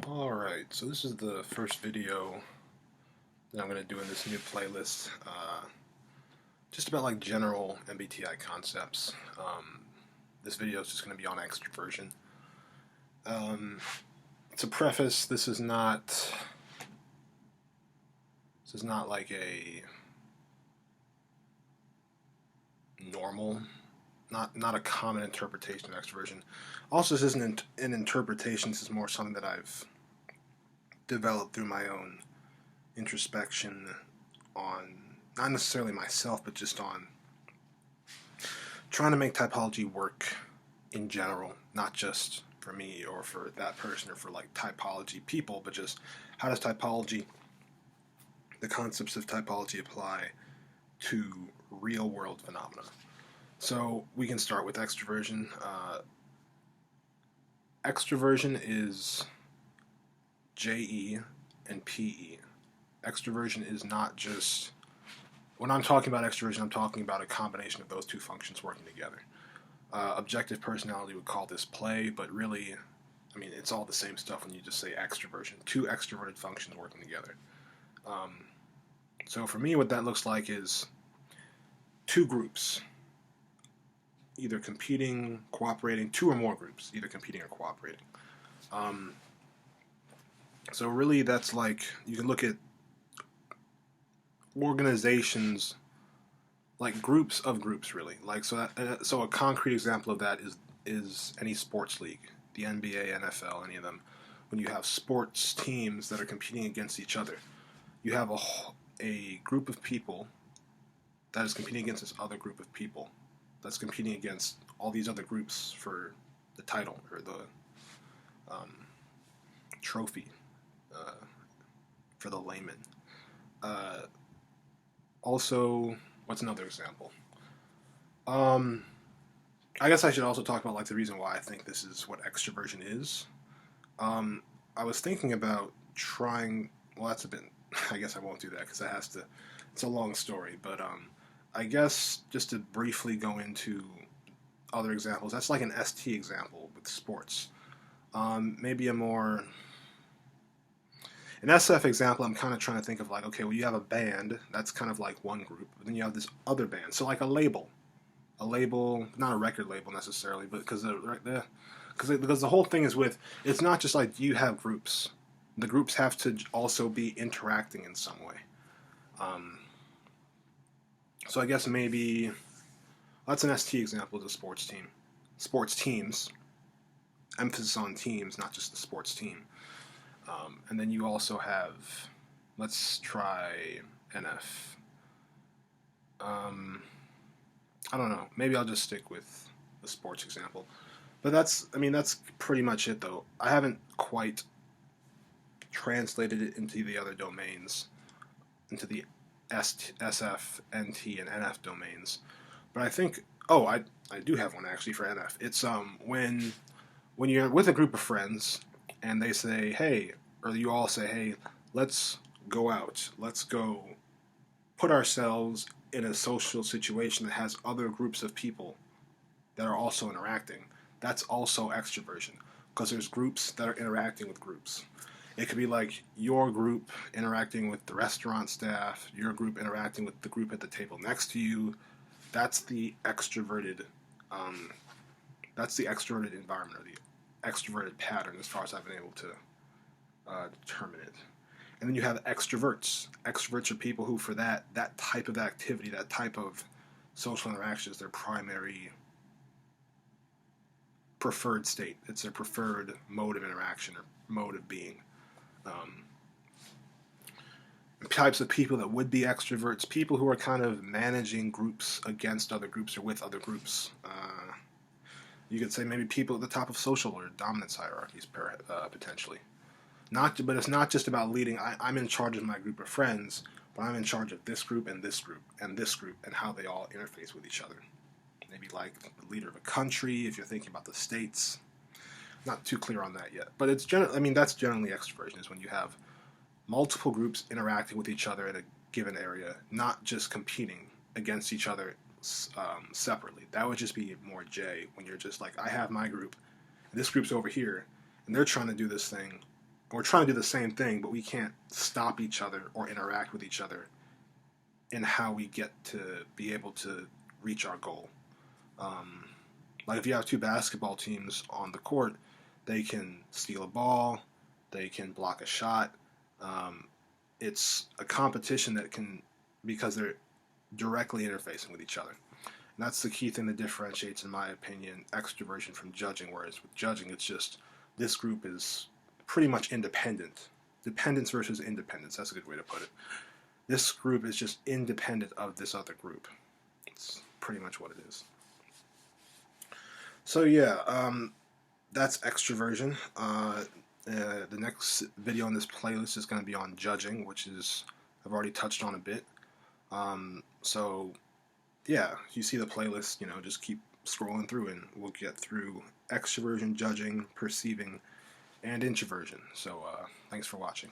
Alright, so this is the first video that I'm going to do in this new playlist, just about like general MBTI concepts. This video is just going to be on extroversion. To preface, this is not like a normal, not a common interpretation of extroversion. Also, this isn't an interpretation, this is more something that I've developed through my own introspection on, not necessarily myself, but just on trying to make typology work in general, not just for me or for that person or for like typology people, but just how does typology, the concepts of typology apply to real world phenomena. So we can start with extroversion. Extroversion is JE and PE. Extroversion is not just, when I'm talking about extroversion, I'm talking about a combination of those two functions working together. Objective personality would call this play, but really, I mean, it's all the same stuff when you just say extroversion. Two extroverted functions working together. So for me, what that looks like is two groups, either competing, cooperating, two or more groups, either competing or cooperating. So really, that's like, you can look at organizations like groups of groups, really. Like so a concrete example of that is any sports league, the NBA, NFL, any of them. When you have sports teams that are competing against each other, you have a group of people that is competing against this other group of people that's competing against all these other groups for the title or the trophy for the layman. Also, what's another example? I guess I should also talk about like the reason why I think this is what extroversion is. I was thinking about trying. Well, that's a bit. I guess I won't do that because it's a long story. But I guess just to briefly go into other examples. That's like an ST example with sports. Maybe an SF example, I'm kind of trying to think of like, okay, well, you have a band, that's kind of like one group, but then you have this other band. So like a label, not a record label necessarily, but because the whole thing is it's not just like you have groups. The groups have to also be interacting in some way. So I guess maybe that's an ST example of a sports team. Sports teams, emphasis on teams, not just the sports team. And then you also have, let's try NF. I don't know. Maybe I'll just stick with the sports example. But that's pretty much it, though. I haven't quite translated it into the other domains, into the SF, NT, and NF domains. But I think, I do have one actually for NF. It's when you're with a group of friends and they say, hey, or you all say, hey, let's go out. Let's go put ourselves in a social situation that has other groups of people that are also interacting. That's also extroversion, because there's groups that are interacting with groups. It could be like your group interacting with the restaurant staff, your group interacting with the group at the table next to you. That's the extroverted environment, or the extroverted pattern, as far as I've been able to determine it. And then you have extroverts. Extroverts are people who, for that type of activity, that type of social interaction, is their primary preferred state. It's their preferred mode of interaction or mode of being. Types of people that would be extroverts, people who are kind of managing groups against other groups or with other groups. You could say maybe people at the top of social or dominance hierarchies, potentially. But it's not just about leading. I'm in charge of my group of friends, but I'm in charge of this group and this group and this group and how they all interface with each other. Maybe like the leader of a country, if you're thinking about the states. Not too clear on that yet, but that's generally extroversion, is when you have multiple groups interacting with each other in a given area, not just competing against each other separately. That would just be more J, when you're just like, I have my group, and this group's over here, and they're trying to do this thing we're trying to do the same thing, but we can't stop each other or interact with each other in how we get to be able to reach our goal. Um, like if you have two basketball teams on the court, they can steal a ball, they can block a shot. Um, it's a competition that can, because they're directly interfacing with each other. And that's the key thing that differentiates, in my opinion, extroversion from judging. Whereas with judging, it's just this group is pretty much independent. Dependence versus independence. That's a good way to put it. This group is just independent of this other group. It's pretty much what it is. So yeah, that's extroversion. The next video on this playlist is going to be on judging, which is I've already touched on a bit. So yeah, if you see the playlist, just keep scrolling through and we'll get through extroversion, judging, perceiving, and introversion. So thanks for watching.